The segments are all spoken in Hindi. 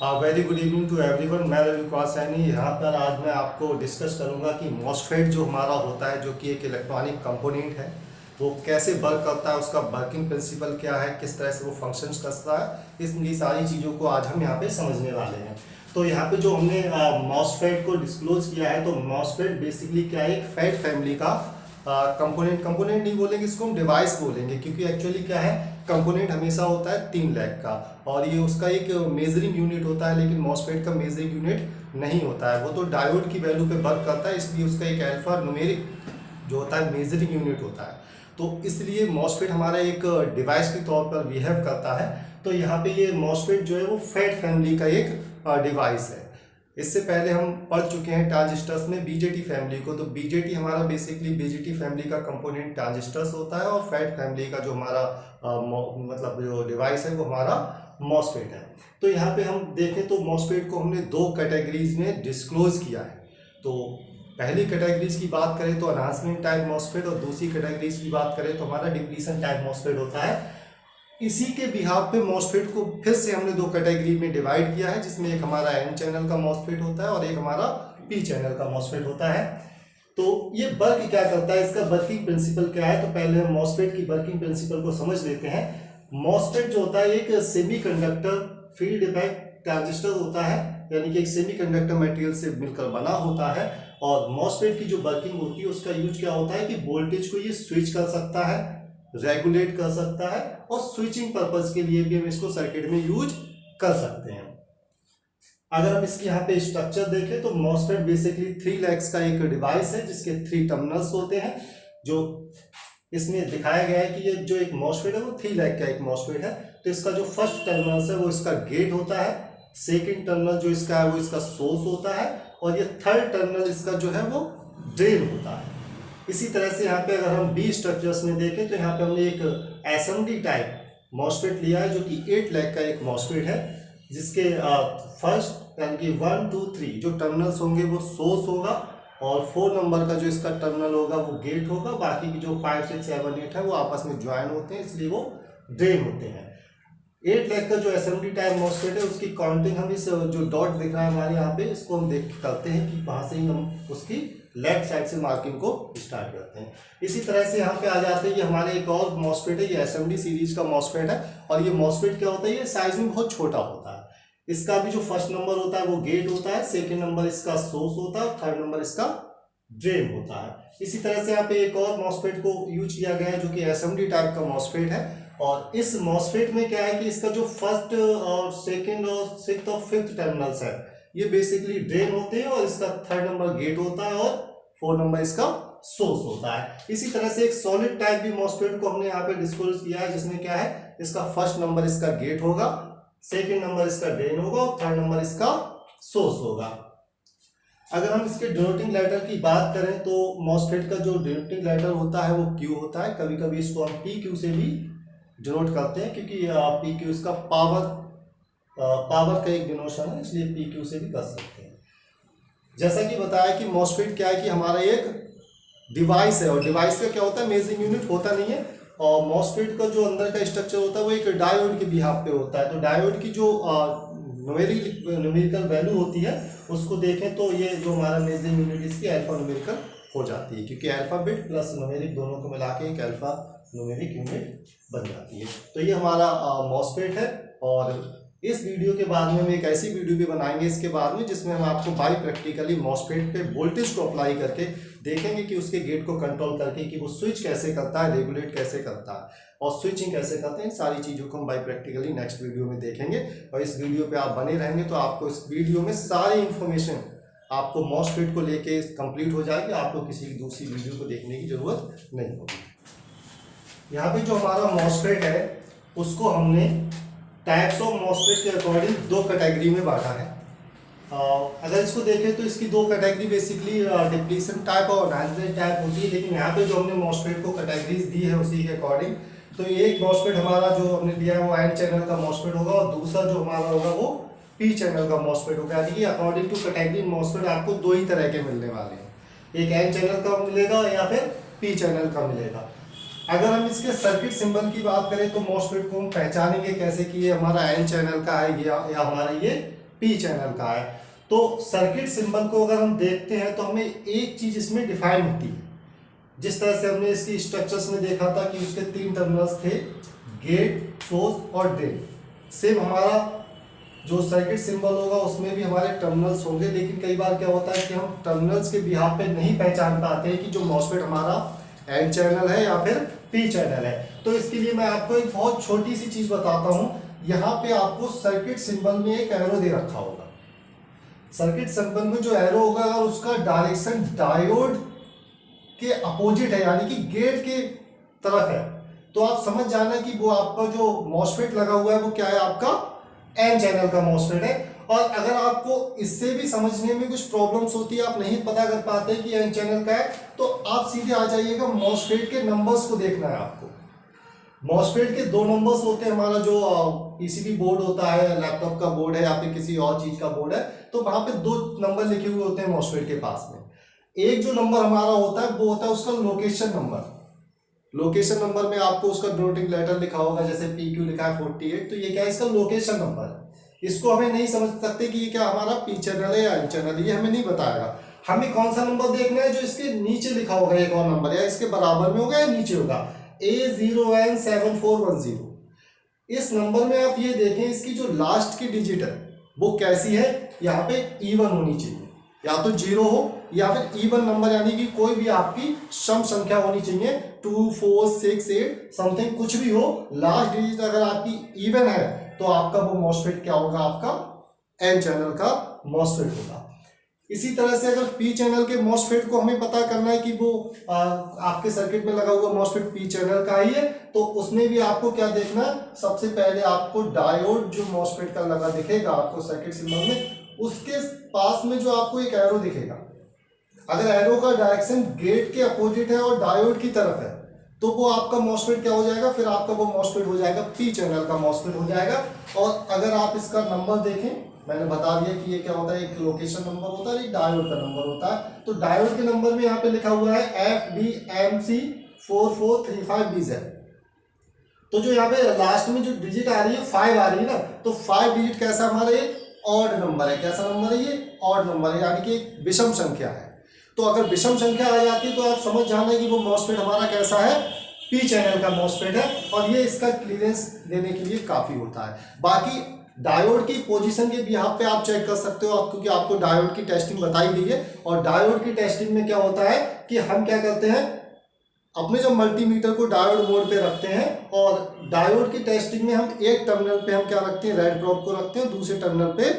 Very good evening to everyone. मैं रवि कुमार सैनी। यहाँ पर आज मैं आपको डिस्कस करूँगा कि मॉसफेट जो हमारा होता है, जो कि एक इलेक्ट्रॉनिक कंपोनेंट है, वो कैसे वर्क करता है, उसका वर्किंग प्रिंसिपल क्या है, किस तरह से वो फंक्शंस करता है। इसलिए सारी चीज़ों को आज हम यहाँ पे समझने वाले हैं। तो यहाँ पे जो हमने मॉसफेट को डिस्क्लोज किया है, तो मॉसफेट बेसिकली क्या है, एक फेट फैमिली का कंपोनेंट नहीं बोलेंगे, इसको हम डिवाइस बोलेंगे, क्योंकि एक्चुअली क्या है, कंपोनेंट हमेशा होता है 3 लैग का और ये उसका एक मेजरिंग यूनिट होता है। लेकिन मॉसफेट का मेजरिंग यूनिट नहीं होता है, वो तो डायोड की वैल्यू पे वर्क करता है, इसलिए उसका एक अल्फा न्यूमेरिक जो होता है मेजरिंग यूनिट होता है। तो इसलिए मॉसफेट हमारा एक डिवाइस के तौर पर बिहेव करता है। तो यहाँ पे ये मॉसफेट जो है वो फेट फैमिली का एक डिवाइस है। इससे पहले हम पढ़ चुके हैं ट्रांजिस्टर्स में बीजेटी फैमिली को। तो बीजेटी हमारा बेसिकली बीजेटी फैमिली का कंपोनेंट ट्रांजिस्टर्स होता है और फेट फैमिली का जो हमारा मतलब जो डिवाइस है वो हमारा मॉसफेट है। तो यहाँ पे हम देखें तो मॉसफेट को हमने 2 कैटेगरीज में डिस्क्लोज किया है। तो पहली कैटेगरीज की बात करें तो एनहांसमेंट टाइप मॉसफेट और दूसरी कैटेगरीज की बात करें तो हमारा डिप्लीशन टाइप मॉसफेट होता है। इसी के बिहाफ पे मॉसफेट को फिर से हमने 2 कैटेगरी में डिवाइड किया है, जिसमें एक हमारा एन चैनल का मॉसफेट होता है और एक हमारा पी चैनल का मॉसफेट होता है। तो ये वर्क क्या करता है, इसका वर्किंग प्रिंसिपल क्या है, तो पहले हम मॉसफेट की वर्किंग प्रिंसिपल को समझ लेते हैं। मॉसफेट जो होता है एक सेमीकंडक्टर फील्ड इफेक्ट ट्रांजिस्टर होता है, यानी कि एक सेमीकंडक्टर मटेरियल से मिलकर बना होता है। और मॉसफेट की जो वर्किंग होती है उसका यूज क्या होता है कि वोल्टेज को ये स्विच कर सकता है, रेगुलेट कर सकता है और स्विचिंग पर्पस के लिए भी हम इसको सर्किट में यूज कर सकते हैं। अगर हम इसके यहाँ पे स्ट्रक्चर देखें तो मॉसफेट बेसिकली 3 लैग्स का एक डिवाइस है, जिसके 3 टर्मिनल्स होते हैं। जो इसमें दिखाया गया है कि ये जो एक मॉसफेट है वो 3 लैग का एक मॉसफेट है। तो इसका जो फर्स्ट टर्मिनल है वो इसका गेट होता है, सेकेंड टर्मिनल जो इसका है वो इसका सोर्स होता है और ये थर्ड टर्मिनल इसका जो है वो ड्रेन होता है। इसी तरह से यहाँ पे अगर हम बी स्ट्रक्चर्स में देखें तो यहाँ पे हमने एक एसएमडी टाइप मॉसफेट लिया है, जो कि 8 लैग का एक मॉसफेट है, जिसके फर्स्ट यानी कि 1 2 3 जो टर्मिनल्स होंगे वो सोर्स होगा और 4 नंबर का जो इसका टर्मिनल होगा वो गेट होगा। बाकी की जो 5 6 7 8 है वो आपस में ज्वाइन होते हैं, इसलिए वो ड्रेन होते हैं। 8 लैग का जो एसएमडी टाइप मॉसफेट है उसकी काउंटिंग हम इस जो डॉट दिख रहा है हमारे यहाँ पे, इसको हम देख करते हैं कि वहां से ही हम उसकी लेफ्ट साइड से मार्किंग को स्टार्ट करते हैं। इसी तरह से यहाँ पे आ जाते हैं, ये हमारे एक और मॉसफेट है, ये एसएमडी सीरीज का मॉसफेट है। और ये मॉसफेट क्या होता है, ये साइज में बहुत छोटा होता है। इसका भी जो फर्स्ट नंबर होता है वो गेट होता है, सेकेंड नंबर इसका सोर्स होता है, थर्ड नंबर इसका ड्रेन होता है। इसी तरह से यहाँ पे एक और मॉसफेट को यूज किया गया है, जो कि एसएमडी टाइप का मॉसफेट है। और इस मॉसफेट में क्या है कि इसका जो फर्स्ट और सेकेंड और सिक्स्थ और फिफ्थ टर्मिनल्स है ये बेसिकली ड्रेन होते हैं और इसका थर्ड नंबर गेट होता है और 4 नंबर इसका सोर्स होता है। इसी तरह से एक सॉलिड टाइप भी मॉसफेट को हमने यहाँ पे डिस्क्लोज किया है, जिसमें क्या है, इसका फर्स्ट नंबर इसका गेट होगा, सेकेंड नंबर इसका ड्रेन होगा और थर्ड नंबर इसका सोर्स होगा। अगर हम इसके डिनोटिंग लेटर की बात करें तो मॉसफेट का जो डिनोटिंग लेटर होता है वो क्यू होता है। कभी कभी इसको हम पी क्यू से भी डिनोट करते हैं, क्योंकि पी क्यू इसका पावर का एक डिनोशन है, इसलिए पी क्यू से भी कर सकते हैं। जैसा कि बताया कि मॉसफेट क्या है कि हमारा एक डिवाइस है और डिवाइस का क्या होता है, मेजरिंग यूनिट होता नहीं है। और मॉसफेट का जो अंदर का स्ट्रक्चर होता है वो एक डायोड के बिहाफ पे होता है। तो डायोड की जो न्यूमेरिकल वैल्यू होती है उसको देखें तो ये जो हमारा मेजरिंग यूनिट इसकी अल्फा न्यूमेरिकल हो जाती है, क्योंकि अल्फाबेट प्लस न्यूमेरिक दोनों को मिला के एक अल्फा न्यूमेरिक यूनिट बन जाती है। तो ये हमारा मॉसफेट है। और इस वीडियो के बाद में हम एक ऐसी वीडियो भी बनाएंगे इसके बाद में, जिसमें हम आपको बाई प्रैक्टिकली मॉसफेट पे वोल्टेज को अप्लाई करके देखेंगे कि उसके गेट को कंट्रोल करके कि वो स्विच कैसे करता है, रेगुलेट कैसे करता है और स्विचिंग कैसे करते हैं। सारी चीज़ों को हम बाई प्रैक्टिकली नेक्स्ट वीडियो में देखेंगे। और इस वीडियो पे आप बने रहेंगे तो आपको इस वीडियो में सारी इन्फॉर्मेशन आपको मॉसफेट को लेके कंप्लीट हो जाएगी, आपको किसी दूसरी वीडियो को देखने की जरूरत नहीं होगी। यहाँ पे जो हमारा मॉसफेट है उसको हमने टाइप्स ऑफ मॉसफेट के अकॉर्डिंग 2 कैटेगरी में बांटा है। अगर इसको देखें तो इसकी 2 कैटेगरी बेसिकली डिप्लीशन टाइप और एनहांसमेंट टाइप होती है। लेकिन यहाँ पे जो हमने मॉसफेट को कैटेगरीज दी है उसी के अकॉर्डिंग, तो एक मॉसफेट हमारा जो हमने दिया है वो एन चैनल का मॉसफेट होगा और दूसरा जो हमारा होगा वो पी चैनल का मॉसफेट होगा। यानी कि अकॉर्डिंग टू कैटेगरी मॉसफेट आपको 2 ही तरह के मिलने वाले हैं, एक एन चैनल का मिलेगा या फिर पी चैनल का मिलेगा। अगर हम इसके सर्किट सिंबल की बात करें तो मॉसफेट को हम पहचानेंगे कैसे कि ये हमारा एन चैनल का है या हमारा ये पी चैनल का है। तो सर्किट सिंबल को अगर हम देखते हैं तो हमें एक चीज इसमें डिफाइन होती है। जिस तरह से हमने इसकी स्ट्रक्चर्स में देखा था कि उसके 3 टर्मिनल्स थे, गेट, सोर्स और ड्रेन। सेम हमारा जो सर्किट सिंबल होगा उसमें भी हमारे टर्मिनल्स होंगे, लेकिन कई बार क्या होता है कि हम टर्मिनल्स के बिहाफ पे नहीं पहचान पाते हैं कि जो मॉसफेट हमारा एन चैनल है या फिर पी चैनल है। तो इसके लिए मैं आपको एक बहुत छोटी सी चीज बताता हूं। यहाँ पे आपको सर्किट सिंबल में एक एरो दे रखा होगा। सर्किट सिंबल में जो एरो होगा और उसका डायरेक्शन डायोड के अपोजिट है, यानी कि गेट के तरफ है। तो आप समझ जाना कि वो आपका जो मॉसफेट लगा हुआ है वो क्या है, आपका एन चैनल का मॉसफेट है। और अगर आपको इससे भी समझने में कुछ प्रॉब्लम्स होती है, आप नहीं पता कर पाते कि एन चैनल का है, तो आप सीधे आ जाइएगा, मॉसफेट के नंबर्स को देखना है आपको। मॉसफेट के 2 नंबर्स होते हैं। हमारा जो पीसीबी बोर्ड होता है, लैपटॉप का बोर्ड है या फिर किसी और चीज का बोर्ड है, तो वहां पे 2 नंबर लिखे हुए होते हैं मॉसफेट के पास में। एक जो नंबर हमारा होता है वो होता है उसका लोकेशन नंबर। लोकेशन नंबर में आपको उसका डिनोटिंग लेटर लिखा होगा, जैसे PQ लिखा है 48, तो ये क्या है, इसका लोकेशन नंबर है। इसको हमें नहीं समझ सकते कि ये क्या हमारा पी चैनल है या एन चैनल है, ये हमें नहीं बताएगा। हमें कौन सा नंबर देखना है, जो इसके नीचे लिखा होगा एक और नंबर, या इसके बराबर में होगा या नीचे होगा, A0N7410। इस नंबर में आप ये देखें, इसकी जो लास्ट की डिजिट है वो कैसी है, यहाँ पे इवन होनी चाहिए, या तो 0 हो या फिर इवन नंबर, यानी कि कोई भी आपकी सम संख्या होनी चाहिए, 2, 4, 6, 8 समथिंग कुछ भी हो। लास्ट डिजिट अगर आपकी इवन है तो आपका वो मॉसफेट क्या होगा, आपका एन चैनल का मॉसफेट होगा। इसी तरह से अगर पी चैनल के मॉसफेट को हमें पता करना है कि वो आपके सर्किट में लगा हुआ मॉसफेट पी चैनल का ही है, तो उसमें भी आपको क्या देखना है, सबसे पहले आपको डायोड जो मॉसफेट का लगा दिखेगा आपको सर्किट सिंबल में, उसके पास में जो आपको एक एरो दिखेगा, अगर एरो का डायरेक्शन गेट के अपोजिट है और डायोड की तरफ है, तो वो आपका मॉसफेट क्या हो जाएगा, फिर आपका वो मॉसफेट हो जाएगा पी चैनल का मॉसफेट हो जाएगा। और अगर आप इसका नंबर देखें, मैंने बता दिया कि ये क्या होता है, एक लोकेशन नंबर होता है, एक डायोड का नंबर होता है। तो डायोड के नंबर में यहाँ पे लिखा हुआ है FDMC 4435BZ। तो जो यहाँ पे लास्ट में जो डिजिट आ रही है 5 आ रही है ना, तो 5 डिजिट कैसा हमारा एक ऑड नंबर है। कैसा नंबर है, ये ऑड नंबर है, यानी कि एक विषम संख्या है। तो अगर विषम संख्या आ जाती है तो आप समझ जाना कि वो मॉसफेट हमारा कैसा है, पी चैनल का मॉसफेट है, और ये इसका क्लियरेंस देने के लिए काफी होता है। बाकी डायोड की पोजीशन के बिहाफ पे आप चेक कर सकते हो, क्योंकि आपको डायोड की टेस्टिंग बताई गई है। और डायोड की टेस्टिंग में क्या होता है कि हम क्या करते हैं, अपने जब मल्टीमीटर को डायोड मोड पे रखते हैं, और डायोड की टेस्टिंग में हम एक टर्मिनल पे हम क्या रखते हैं, रेड प्रोब को रखते हैं, दूसरे टर्मिनल पे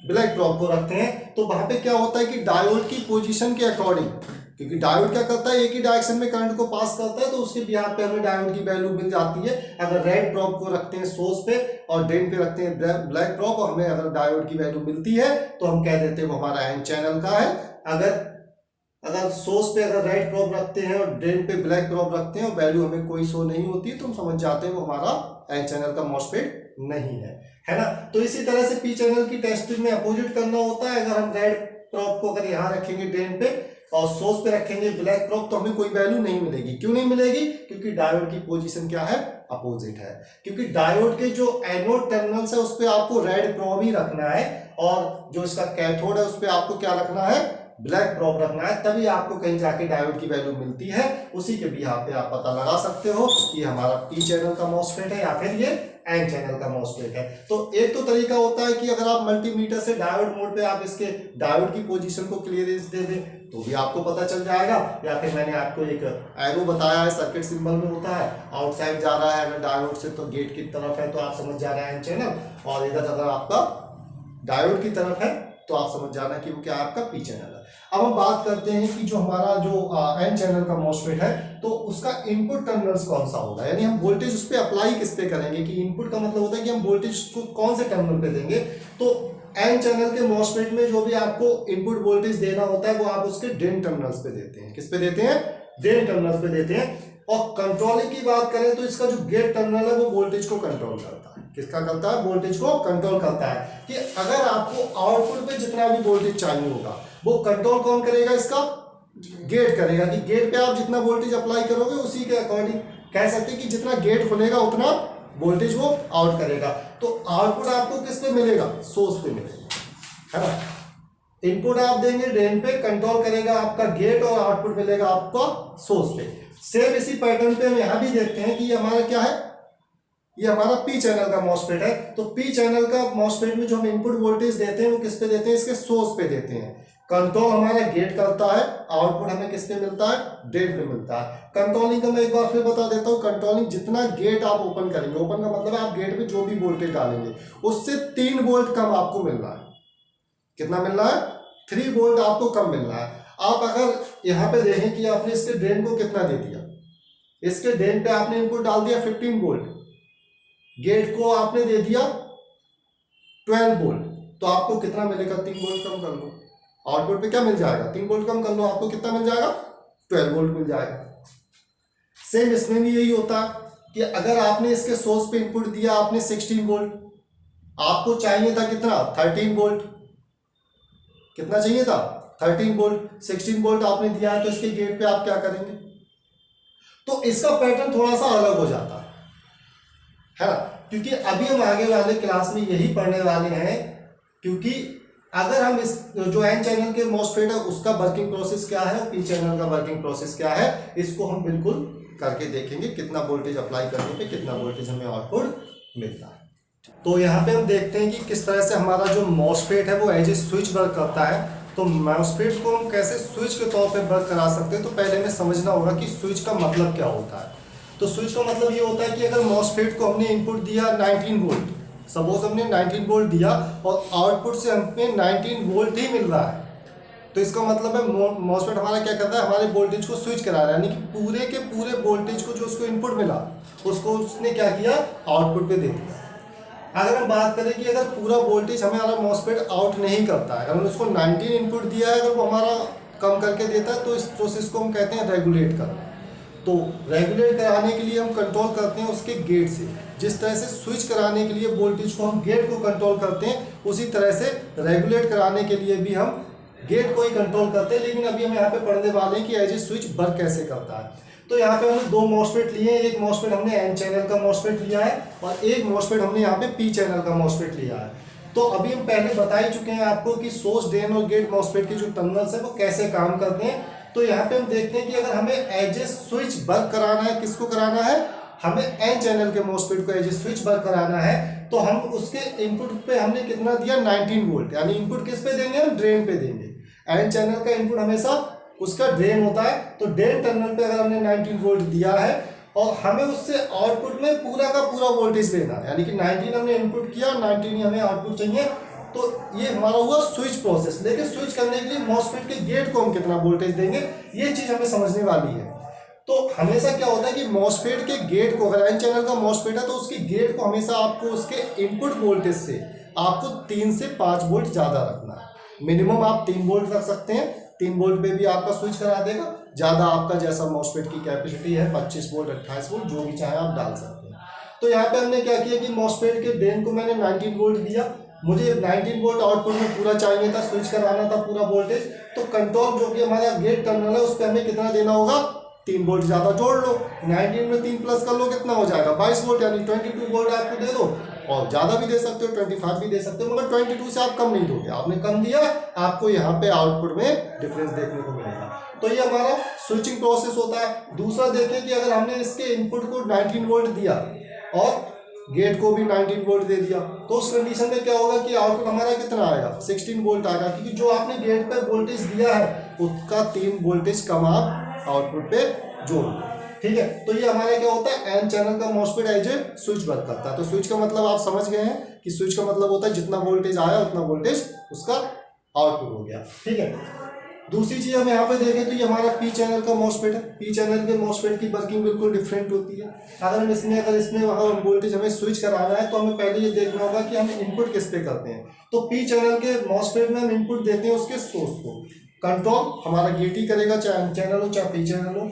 ब्लैक प्रोब को रखते हैं। तो वहां पे क्या होता है कि डायोड की पोजीशन के अकॉर्डिंग, क्योंकि डायोड क्या करता है, एक ही डायरेक्शन में करंट को पास करता है, तो उसके बिहाफ पे हमें डायोड की वैल्यू मिल जाती है। अगर रेड प्रोब को रखते हैं सोर्स पे और ड्रेन पे रखते हैं ब्लैक प्रोब, और हमें अगर डायोड की वैल्यू मिलती है तो हम कह देते हैं वो हमारा एन चैनल का है। अगर सोर्स पे अगर रेड प्रोब रखते हैं और ड्रेन पे ब्लैक प्रोब रखते हैं और वैल्यू हमें कोई शो नहीं होती, तो हम समझ जाते हैं वो हमारा एन चैनल का मॉसफेट नहीं है ना। तो इसी तरह से पी चैनल की टेस्टिंग में अपोजिट करना होता है। अगर हम रेड प्रोब को अगर यहाँ रखेंगे ड्रेन पे और सोर्स पे रखेंगे ब्लैक प्रोब, तो हमें कोई वैल्यू नहीं मिलेगी। क्यों नहीं मिलेगी, क्योंकि डायोड की पोजीशन क्या है, अपोजिट है। क्योंकि डायोड के जो एनोड टर्मिनल्स है उस पे आपको रेड प्रोब ही रखना है, और जो इसका कैथोड है उस पे आपको क्या रखना है, ब्लैक प्रोब रखना है, तभी आपको कहीं जाके डायोड की वैल्यू मिलती है। उसी के भी यहाँ पे आप पता लगा सकते हो कि हमारा पी चैनल का मॉसफेट है या फिर ये एन चैनल का मॉसफेट है। तो एक तो तरीका होता है कि अगर आप मल्टीमीटर से डायोड मोड पे आप इसके डायोड की पोजीशन को क्लियरेंस दे दें तो भी आपको पता चल जाएगा, या फिर मैंने आपको एक एरो बताया है, सर्किट सिंबल में होता है, आउटसाइड जा रहा है अगर डायोड से तो गेट की तरफ है तो आप समझ जा रहे हैं एन चैनल, और इधर अगर आपका डायोड की तरफ है तो आप समझ जाना कि वो क्या आपका पी चैनल है। अब हम बात करते हैं कि जो हमारा जो एन चैनल का मॉसफेट है तो उसका इनपुट टर्मिनल्स कौन सा होगा, यानी हम वोल्टेज उस पर अप्लाई किस पे करेंगे, कि इनपुट का मतलब होता है कि हम वोल्टेज को कौन से टर्मिनल पे देंगे। तो एन चैनल के मॉसफेट में जो भी आपको इनपुट वोल्टेज देना होता है वो आप उसके ड्रेन टर्मिनल्स पे देते हैं। किस पे देते हैं, ड्रेन टर्मिनल्स पे देते हैं। और कंट्रोलिंग की बात करें तो इसका जो गेट टर्मिनल है वो वोल्टेज को कंट्रोल करता है। किसका करता है, वोल्टेज को कंट्रोल करता है। कि अगर आपको आउटपुट पे जितना भी वोल्टेज चाहिए होगा वो कंट्रोल कौन करेगा, इसका गेट करेगा। कि गेट पे आप जितना वोल्टेज अप्लाई करोगे उसी के अकॉर्डिंग कह सकते हैं कि जितना गेट खुलेगा उतना वोल्टेज वो आउट करेगा। तो आउटपुट आपको किस पे मिलेगा, सोर्स पे मिलेगा। है ना। इनपुट आप देंगे ड्रेन पे, कंट्रोल करेगा आपका गेट और आउटपुट मिलेगा आपको सोर्स पे। सेम इसी पैटर्न पे हम यहाँ भी देखते हैं कि ये हमारा क्या है, ये हमारा पी चैनल का मॉसफेट है। तो पी चैनल का मॉसफेट में जो हम इनपुट वोल्टेज देते हैं वो किस पे देते हैं, इसके सोर्स पे देते हैं। कंट्रोल हमारा गेट करता है, आउटपुट हमें किस पे मिलता है, ड्रेन पे मिलता है। कंट्रोलिंग का मैं एक बार फिर बता देता हूँ, कंट्रोलिंग जितना गेट आप ओपन करेंगे, ओपन का मतलब है आप गेट में जो भी वोल्टेज डालेंगे उससे 3 वोल्ट कम आपको मिल रहा है। कितना मिल रहा है, 3 वोल्ट आपको कम मिल रहा है। आप अगर यहाँ पे देखें कि आपने इसके ड्रेन को कितना दे दिया, इसके ड्रेन पे आपने इनपुट डाल दिया 15 वोल्ट, गेट को आपने दे दिया 12 वोल्ट, तो आपको कितना मिलेगा, 3 वोल्ट कम कर लो, आउटपुट पे क्या मिल जाएगा, 3 वोल्ट कम कर लो, आपको कितना मिल जाएगा, 12 वोल्ट मिल जाएगा। सेम इसमें भी यही होता है कि अगर आपने इसके सोर्स पे इनपुट दिया आपने 16 वोल्ट, आपको चाहिए था कितना, 13 वोल्ट, कितना चाहिए था, 13 वोल्ट, 16 वोल्ट आपने दिया है, तो इसके गेट पे आप क्या करेंगे, तो इसका पैटर्न थोड़ा सा अलग हो जाता है ना। क्योंकि अभी हम आगे वाले क्लास में यही पढ़ने वाले हैं, क्योंकि अगर हम इस जो एन चैनल के मॉसफेट है उसका वर्किंग प्रोसेस क्या है और पी चैनल का वर्किंग प्रोसेस क्या है, इसको हम बिल्कुल करके देखेंगे, कितना वोल्टेज अप्लाई करने पे कितना वोल्टेज हमें आउटपुट मिलता है। तो यहाँ पे हम देखते हैं कि किस तरह से हमारा जो मॉसफेट है वो एज ए स्विच वर्क करता है। तो मॉसफेट को हम कैसे स्विच के तौर पे वर्क करा सकते हैं, तो पहले हमें समझना होगा कि स्विच का मतलब क्या होता है। तो स्विच का मतलब ये होता है कि अगर मॉसफेट को हमने इनपुट दिया 19 वोल्ट, सपोज हमने 19 वोल्ट दिया और आउटपुट से हमें 19 वोल्ट ही मिल रहा है, तो इसका मतलब है मॉसफेट हमारा क्या करता है, हमारे वोल्टेज को स्विच करा रहा है, यानी कि पूरे के पूरे वोल्टेज को जो उसको इनपुट मिला उसको उसने क्या किया, आउटपुट पे दे दिया। अगर हम बात करें कि अगर पूरा वोल्टेज हमारा मॉसफेट आउट नहीं करता है, अगर हमने उसको 19 इनपुट दिया है, अगर वो हमारा कम करके देता है, तो इस प्रोसेस को हम कहते हैं रेगुलेट करना। तो रेगुलेट कराने के लिए हम कंट्रोल करते हैं उसके गेट से, जिस तरह से स्विच कराने के लिए वोल्टेज को हम गेट को कंट्रोल करते हैं, उसी तरह से रेगुलेट कराने के लिए भी हम गेट को ही कंट्रोल करते हैं। लेकिन अभी हम यहाँ पे पढ़ने वाले हैं कि एज ए स्विच वर्क कैसे करता है। तो यहाँ पे हमने 2 मॉसफेट लिए हैं, एक मॉसफेट हमने एन चैनल का मॉसफेट लिया है और एक मॉसफेट हमने यहाँ पे पी चैनल का मॉसफेट लिया है। तो अभी हम पहले बता ही चुके हैं आपको कि सोर्स, ड्रेन और गेट मॉसफेट के जो टर्मिनल्स है वो कैसे काम करते हैं। तो यहाँ पे हम देखते हैं कि अगर हमें एज ए स्विच वर्क कराना है, किसको कराना है, हमें एन चैनल के मॉसफेट को एज ए स्विच वर्क कराना है, तो हम उसके इनपुट पे हमने कितना दिया, 19 वोल्ट, यानी इनपुट किस पे देंगे, हम ड्रेन पे देंगे। एन चैनल का इनपुट हमेशा उसका ड्रेन होता है, तो ड्रेन टर्मिनल पे अगर हमने 19 वोल्ट दिया है और हमें उससे आउटपुट में पूरा का पूरा वोल्टेज लेना है, यानी कि 19 हमने इनपुट किया, 19 ही हमें आउटपुट चाहिए, तो ये हमारा हुआ स्विच प्रोसेस। लेकिन स्विच करने के लिए मॉसफेट के गेट को हम कितना वोल्टेज देंगे, ये चीज हमें समझने वाली है। तो हमेशा क्या होता है कि मॉसफेट के गेट को, अगर एन चैनल का मॉसफेट है तो उसके गेट को हमेशा आपको उसके इनपुट वोल्टेज से आपको 3 से 5 वोल्ट ज्यादा रखना है। मिनिमम आप 3 वोल्ट रख सकते हैं, 3 वोल्ट पे भी आपका स्विच करा देगा, ज्यादा आपका जैसा मॉसफेट की कैपेसिटी है 25 वोल्ट 28 वोल्ट जो भी चाहे आप डाल सकते हैं। तो यहाँ पे हमने क्या किया कि मॉसफेट के ड्रेन को मैंने 19 वोल्ट दिया, मुझे 19 वोल्ट आउटपुट में पूरा चाहिए था, स्विच कराना था पूरा वोल्टेज, तो कंट्रोल जो कि हमारा गेट टर्मिनल है उस पर हमें कितना देना होगा, 3 वोल्ट ज्यादा जोड़ लो, 19 में 3 प्लस कर लो, कितना हो जाएगा 22 वोल्ट, यानी 22 वोल्ट आपको दे दो, और ज्यादा भी दे सकते हो 25 भी दे सकते हो, मगर 22 से आप कम नहीं दोगे, आपने कम दिया, आपको यहाँ पे आउटपुट में डिफरेंस देखने को मिलेगा। तो ये हमारा स्विचिंग प्रोसेस होता है। दूसरा देखें कि अगर हमने इसके इनपुट को 19 वोल्ट दिया और गेट को भी 19 वोल्ट दे दिया, तो उस कंडीशन में क्या होगा कि आउटपुट हमारा कितना आएगा, 16 वोल्ट आएगा, क्योंकि जो आपने गेट पे वोल्टेज दिया है उसका 3 वोल्टेज कम आप आउटपुट पे जोड़ दो। ठीक है, तो ये हमारा क्या होता है, एन चैनल का MOSFET as a switch work करता है। तो स्विच का मतलब आप समझ गए हैं कि स्विच का मतलब होता है जितना वोल्टेज आया उतना वोल्टेज उसका आउटपुट हो गया। ठीक है, दूसरी चीज हम यहाँ पे देखें तो ये हमारा पी चैनल का मॉसफेट है। पी चैनल के मॉसफेट की वर्किंग बिल्कुल डिफरेंट होती है। अगर इसमें वोल्टेज हमें स्विच कराना है तो हमें पहले ये देखना होगा कि हम इनपुट किस पे करते हैं। तो पी चैनल के मॉसफेट में हम इनपुट देते हैं उसके सोर्स को, कंट्रोल हमारा गेट ही करेगा, चाहे एन चैनल हो चाहे पी चैनल हो।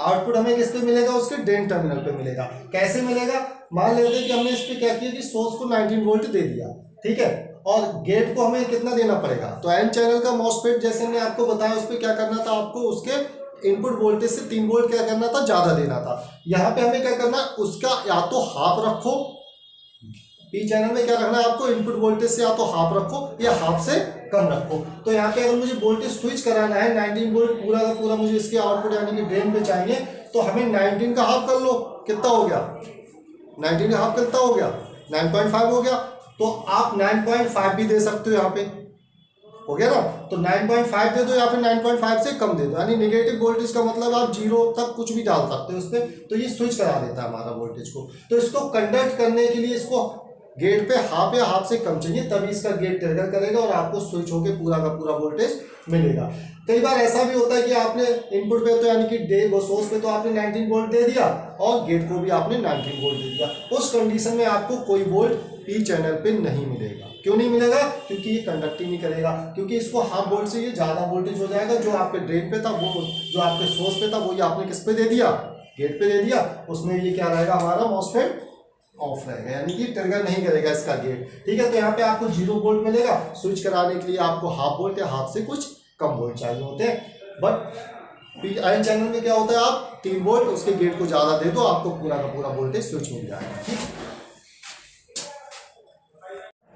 आउटपुट हमें किस पे मिलेगा, उसके ड्रेन टर्मिनल पे मिलेगा। कैसे मिलेगा, मान लेते हैं कि हमने इस पे क्या किया कि सोर्स को 19 वोल्ट दे दिया, ठीक है, और गेट को हमें कितना देना पड़ेगा, तो एन चैनल का मॉसफेट जैसे मैंने आपको बताया उस पर क्या करना था, आपको उसके इनपुट वोल्टेज से 3 वोल्ट क्या करना था, ज्यादा देना था। यहाँ पे हमें क्या करना, उसका या तो हाफ रखो पी चैनल में क्या रखना है आपको, इनपुट वोल्टेज से या तो हाफ रखो या हाफ से कम रखो। तो यहाँ पे अगर मुझे वोल्टेज स्विच कराना है 19 वोल्ट पूरा का पूरा मुझे इसके आउटपुट यानी कि ड्रेन पे चाहिए, तो हमें 19 का हाफ कर लो, कितना हो गया 19 का हाफ कितना हो गया 9.5 हो गया। तो आप 9.5 भी दे सकते हो, यहाँ पे हो गया ना। तो 9.5 दे दो या फिर 9.5 से कम दे दो, यानी नेगेटिव वोल्टेज का मतलब आप 0 तक कुछ भी डाल सकते हो उस पर, तो ये स्विच करा देता है हमारा वोल्टेज को। तो इसको कंडक्ट करने के लिए इसको गेट पे हाफ या हाफ से कम चाहिए, तभी इसका गेट ट्रिगर करेगा और आपको स्विच होकर पूरा का पूरा वोल्टेज मिलेगा। कई बार ऐसा भी होता है कि आपने इनपुट पे तो यानी कि वो सोर्स पे तो आपने 19 वोल्ट दे दिया और गेट को भी आपने 19 वोल्ट दे दिया, उस कंडीशन में आपको कोई वोल्ट पी चैनल पे नहीं मिलेगा। क्यों नहीं मिलेगा, क्योंकि ये कंडक्ट ही नहीं करेगा, क्योंकि इसको हाफ वोल्ट से ये ज़्यादा वोल्टेज हो जाएगा। जो आपके ड्रेन पे था वो जो आपके सोर्स पे था वो ये आपने किस पे दे दिया, गेट पे दे दिया, उसमें ये क्या रहेगा हमारा मॉसफेट ऑफ रहेगा, यानी कि ट्रिगर नहीं करेगा इसका गेट। ठीक है, तो यहाँ पे आपको 0 वोल्ट मिलेगा, स्विच कराने के लिए आपको हाफ वोल्ट या हाफ से कुछ कम वोल्ट चाहिए होते हैं। बट एन चैनल में क्या होता है, आप 3 वोल्ट उसके गेट को ज़्यादा दे दो, आपको पूरा का पूरा वोल्टेज स्विच मिल जाएगा। ठीक,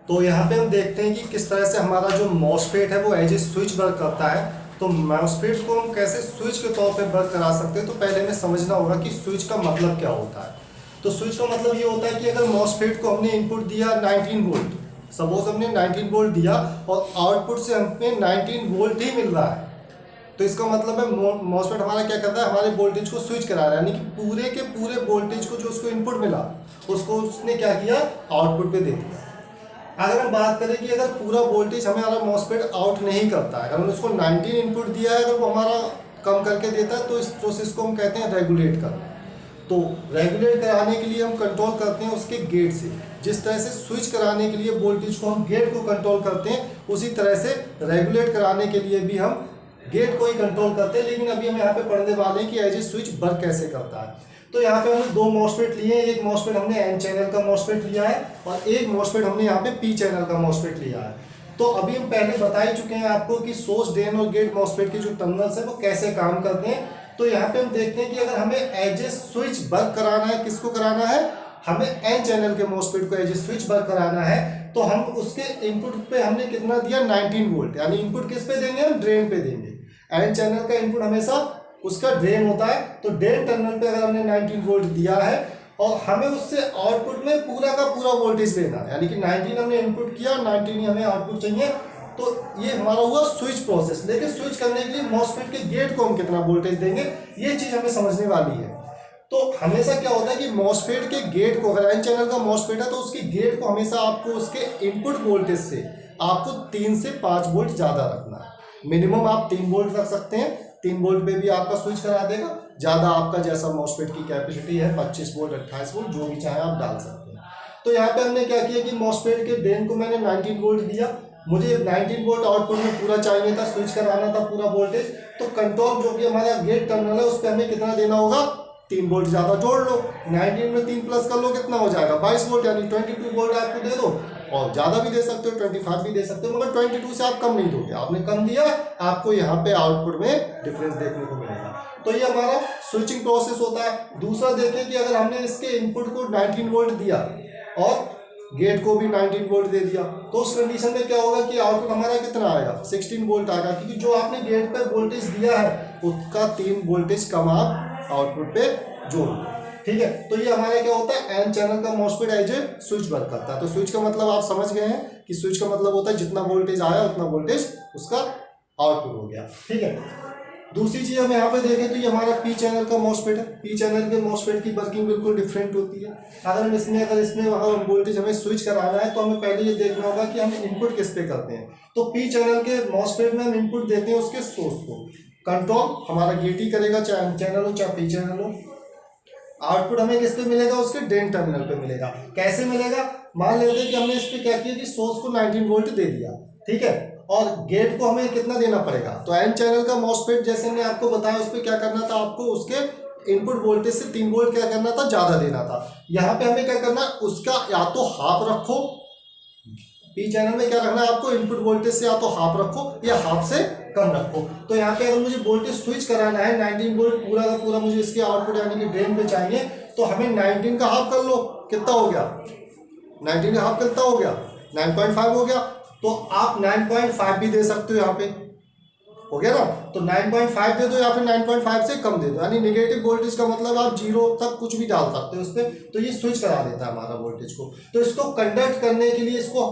तो यहाँ पे हम देखते हैं कि किस तरह से हमारा जो मॉसफेट है वो एज ए स्विच वर्क करता है। तो मॉसफेट को हम कैसे स्विच के तौर पे वर्क करा सकते हैं, तो पहले हमें समझना होगा कि स्विच का मतलब क्या होता है। तो स्विच का मतलब ये होता है कि अगर मॉसफेट को हमने इनपुट दिया 19 वोल्ट, सपोज हमने 19 वोल्ट दिया और आउटपुट से हमें 19 वोल्ट ही मिल रहा है, तो इसका मतलब है मॉसफेट हमारा क्या करता है, हमारे वोल्टेज को स्विच करा रहा है, यानी कि पूरे के पूरे वोल्टेज को जो उसको इनपुट मिला उसको उसने क्या किया, आउटपुट पे दे दिया। अगर हम बात करें कि अगर पूरा वोल्टेज हमारा मॉसफेट आउट नहीं करता है, अगर हमने उसको 19 इनपुट दिया है, अगर वो हमारा कम करके देता है, तो इस प्रोसेस को हम कहते हैं रेगुलेट करना। तो रेगुलेट कराने के लिए हम कंट्रोल करते हैं उसके गेट से, जिस तरह से स्विच कराने के लिए वोल्टेज को हम गेट को कंट्रोल करते हैं, उसी तरह से रेगुलेट कराने के लिए भी हम गेट को ही कंट्रोल करते हैं। लेकिन अभी हम यहाँ पे पढ़ने वाले हैं कि एज ए स्विच वर्क कैसे करता है। तो यहाँ पे हमने 2 मॉसफेट लिए हैं, एक मॉसफेट हमने एन चैनल का मॉसफेट लिया है और एक मॉसफेट हमने यहाँ पे पी चैनल का मॉसफेट लिया है। तो अभी हम पहले बता ही चुके हैं आपको कि सोर्स, ड्रेन और गेट मॉसफेट के जो टर्मिनल्स हैं वो कैसे काम करते हैं। तो यहाँ पे हम देखते हैं कि अगर हमें एज ए स्विच वर्क कराना है, किसको कराना है, हमें एन चैनल के मॉसफेट को एज ए स्विच वर्क कराना है, तो हम उसके इनपुट पे हमने कितना दिया 19 वोल्ट, यानी इनपुट किस पे देंगे, हम ड्रेन पे देंगे। एन चैनल का इनपुट हमेशा उसका ड्रेन होता है, तो ड्रेन टर्मिनल पे अगर हमने 19 वोल्ट दिया है और हमें उससे आउटपुट में पूरा का पूरा वोल्टेज लेना है, यानी कि 19 हमने इनपुट किया, 19 ही हमें आउटपुट चाहिए, तो ये हमारा हुआ स्विच प्रोसेस। लेकिन स्विच करने के लिए मॉसफेट के गेट को हम कितना वोल्टेज देंगे, ये चीज हमें समझने वाली है। तो हमेशा क्या होता है कि मॉसफेट के गेट को, अगर एन चैनल का मॉसफेट है तो उसके गेट को हमेशा आपको उसके इनपुट वोल्टेज से आपको 3 से 5 वोल्ट ज्यादा रखना है। मिनिमम आप 3 वोल्ट रख सकते हैं, 3 वोल्ट पे भी आपका स्विच करा देगा, ज़्यादा आपका जैसा मॉसफेट की कैपेसिटी है 25 वोल्ट 28 वोल्ट जो भी चाहे आप डाल सकते हैं। तो यहाँ पे हमने क्या किया कि मॉसफेट के ड्रेन को मैंने 19 वोल्ट दिया, मुझे 19 वोल्ट आउटपुट में पूरा चाहिए था, स्विच कराना था पूरा वोल्टेज। तो कंट्रोल जो कि हमारा गेट टर्मिनल है उस पर हमें कितना देना होगा, 3 वोल्ट ज़्यादा जोड़ लो, 19 में 3 प्लस कर लो, कितना हो जाएगा 22 वोल्ट, यानी 22 वोल्ट आपको दे दो, और ज़्यादा भी दे सकते हो 25 भी दे सकते हो, मगर 22 से आप कम नहीं दोगे, आपने कम दिया, आपको यहाँ पे आउटपुट में डिफरेंस देखने को मिलेगा। तो ये हमारा स्विचिंग प्रोसेस होता है। दूसरा देखें कि अगर हमने इसके इनपुट को 19 वोल्ट दिया और गेट को भी 19 वोल्ट दे दिया, तो उस कंडीशन में क्या होगा कि आउटपुट हमारा कितना आएगा, 16 वोल्ट आएगा, क्योंकि जो आपने गेट पे वोल्टेज दिया है उसका 3 वोल्टेज कम आप आउटपुट पे जोड़ दो। ठीक है, तो ये हमारा क्या होता है, एन चैनल का MOSFET as a switch work करता है। तो स्विच का मतलब आप समझ गए हैं कि स्विच का मतलब होता है जितना वोल्टेज आया उतना वोल्टेज उसका आउटपुट हो गया। ठीक है, दूसरी चीज हम यहाँ पे देखें तो ये हमारा पी चैनल का मॉसफेट है। पी चैनल के मॉसफेट की वर्किंग बिल्कुल डिफरेंट होती है। अगर इसमें वोल्टेज हमें स्विच कराना है तो हमें पहले ये देखना होगा कि हम इनपुट किस पे करते हैं। तो पी चैनल के मॉसफेट में हम इनपुट देते हैं उसके सोर्स को, कंट्रोल हमारा गेट ही करेगा, चाहे एन चैनल हो चाहे पी चैनल हो। आउटपुट हमें किस पे मिलेगा, उसके ड्रेन टर्मिनल पे मिलेगा। कैसे मिलेगा, मान लेते हैं कि हमने इस पे क्या किया कि सोर्स को 19 वोल्ट दे दिया, ठीक है, और गेट को हमें कितना देना पड़ेगा। तो एन चैनल का मॉसफेट जैसे मैंने आपको बताया उस पर क्या करना था, आपको उसके इनपुट वोल्टेज से 3 वोल्ट क्या करना था, ज्यादा देना था। यहाँ पे हमें क्या करना है, उसका या तो हाफ रखो, पी चैनल में क्या रखना है आपको, इनपुट वोल्टेज से या तो हाफ रखो या हाफ से कम रखो। तो यहाँ पे अगर मुझे वोल्टेज स्विच कराना है 19 वोल्ट पूरा का पूरा मुझे इसके आउटपुट यानी कि ड्रेन पे चाहिए, तो हमें 19 का हाफ कर लो, कितना हो गया 19 हाफ कितना हो गया, 9.5 हो गया। तो आप 9.5 भी दे सकते हो, यहाँ पे हो गया ना। तो 9.5 दे दो या फिर 9.5 से कम दे दो, यानी नेगेटिव वोल्टेज का मतलब आप 0 तक कुछ भी डाल सकते हो उस पर, तो ये स्विच करा देता है हमारा वोल्टेज को। तो इसको कंडक्ट करने के लिए इसको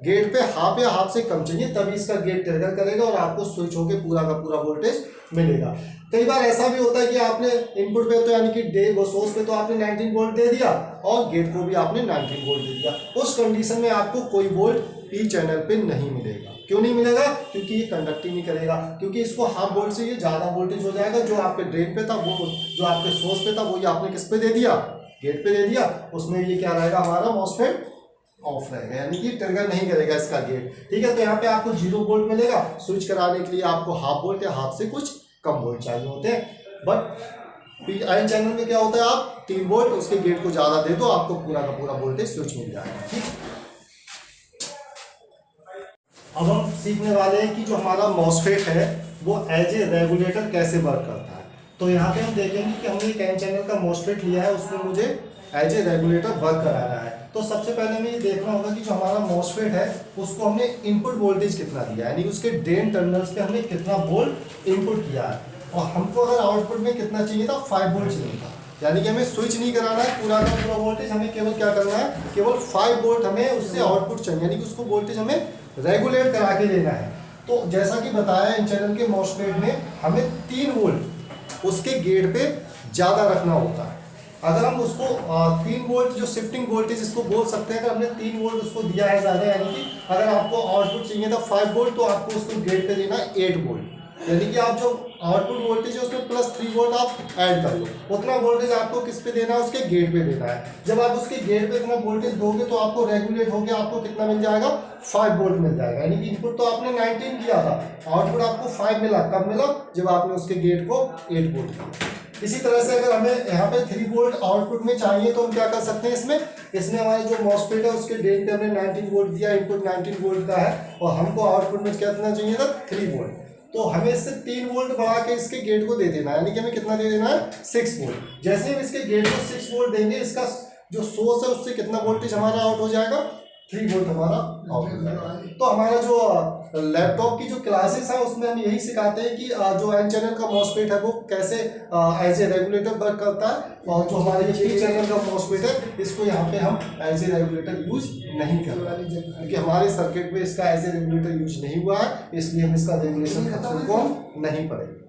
गेट पे हाफ या हाफ से कम चाहिए, तभी इसका गेट ट्रिगर करेगा और आपको स्विच होकर पूरा का पूरा वोल्टेज मिलेगा। कई बार ऐसा भी होता है कि आपने इनपुट पे तो यानी कि डे वो सोर्स पे तो आपने 19 वोल्ट दे दिया और गेट को भी आपने 19 वोल्ट दे दिया, उस कंडीशन में आपको कोई वोल्ट पी चैनल पे नहीं मिलेगा। क्यों नहीं मिलेगा? क्योंकि ये कंडक्ट ही नहीं करेगा, क्योंकि इसको हाफ वोल्ट से ये ज़्यादा वोल्टेज हो जाएगा। जो आपके ड्रेन पे था, वो जो आपके सोर्स पे था, वो ये आपने किस पे दे दिया, गेट पे दे दिया, उसमें ये क्या रहेगा, हमारा मॉसफेट ऑफ रहेगा, यानी कि ट्रिगर नहीं करेगा इसका गेट। ठीक है, तो यहाँ पे आपको 0 वोल्ट मिलेगा। स्विच कराने के लिए आपको हाफ वोल्ट या हाफ से कुछ कम वोल्ट चाहिए होते हैं। बट आई चैनल में क्या होता है, आप 3 वोल्ट उसके गेट को ज़्यादा दे दो, आपको पूरा का पूरा वोल्टेज स्विच मिल जाएगा। ठीक, अब हम सीखने वाले हैं कि जो हमारा मॉसफेट है वो एज ए रेगुलेटर कैसे वर्क करता है। तो यहाँ पे हम देखेंगे कि हमने एक एन चैनल का मॉसफेट लिया है, उसमें मुझे एज ए रेगुलेटर वर्क कराना है। तो सबसे पहले हमें ये देखना होगा कि जो हमारा मॉसफेट है उसको हमने इनपुट वोल्टेज कितना दिया है, यानी उसके ड्रेन टर्मिनल्स पे हमने कितना वोल्ट इनपुट किया है, और हमको अगर आउटपुट में कितना चाहिए था, 5 वोल्ट चाहिए था। यानी कि हमें स्विच नहीं कराना है पूरा का पूरा वोल्टेज, हमें केवल क्या करना है, केवल 5 वोल्ट हमें उससे आउटपुट चाहिए, यानी कि उसको वोल्टेज हमें रेगुलेट करा के लेना है। तो जैसा कि बताया इन चैनल के मॉसफेट में हमें 3 वोल्ट उसके गेट पे ज़्यादा रखना होता है। अगर हम उसको 3 वोल्ट जो शिफ्टिंग वोल्टेज इसको बोल सकते हैं, अगर हमने 3 वोल्ट उसको दिया है ज़्यादा, यानी कि अगर आपको आउटपुट चाहिए था 5 वोल्ट, तो आपको उसको गेट पे देना है 8 वोल्ट, यानी कि आप जो आउटपुट वोल्टेज है उसमें प्लस 3 वोल्ट आप ऐड कर लो, उतना वोल्टेज आपको किस पे देना है, उसके गेट पे देना है। जब आप उसके गेट पे इतना वोल्टेज दोगे तो आपको रेगुलेट होकर आपको कितना मिल जाएगा, 5 वोल्ट मिल जाएगा। यानी कि इनपुट तो आपने 19 किया था, आउटपुट आपको 5 मिला, कब मिला, जब आपने उसके गेट को 8 वोल्ट किया। इसी तरह से अगर हमें यहाँ पे 3 वोल्ट आउटपुट में चाहिए तो हम क्या कर सकते हैं, इसमें हमारे जो मॉसफेट है उसके ड्रेन पे हमने 19 वोल्ट दिया, इनपुट 19 वोल्ट का है, और हमको आउटपुट में कितना चाहिए था, 3 वोल्ट। तो हमें इससे 3 वोल्ट बढ़ा के इसके गेट को दे देना है, यानी कि हमें कितना दे देना है, 6 वोल्ट। जैसे हम इसके गेट को 6 वोल्ट देंगे, इसका जो सोर्स है उससे कितना वोल्टेज हमारा आउट हो जाएगा, 3 वोल्ट हमारा आउट हो जाएगा। तो हमारा जो लैपटॉप की जो क्लासेस है उसमें हम यही सिखाते हैं कि जो एन चैनल का मॉसफेट है वो कैसे एज ए रेगुलेटर वर्क करता है, और जो हमारे ये पी चैनल का मॉसफेट है इसको यहाँ पे हम एज ए रेगुलेटर यूज नहीं कर रहे हैं, क्योंकि हमारे सर्किट में इसका एज ए रेगुलेटर यूज नहीं हुआ है, इसलिए हम इसका रेगुलेशन को नहीं पड़ेगा।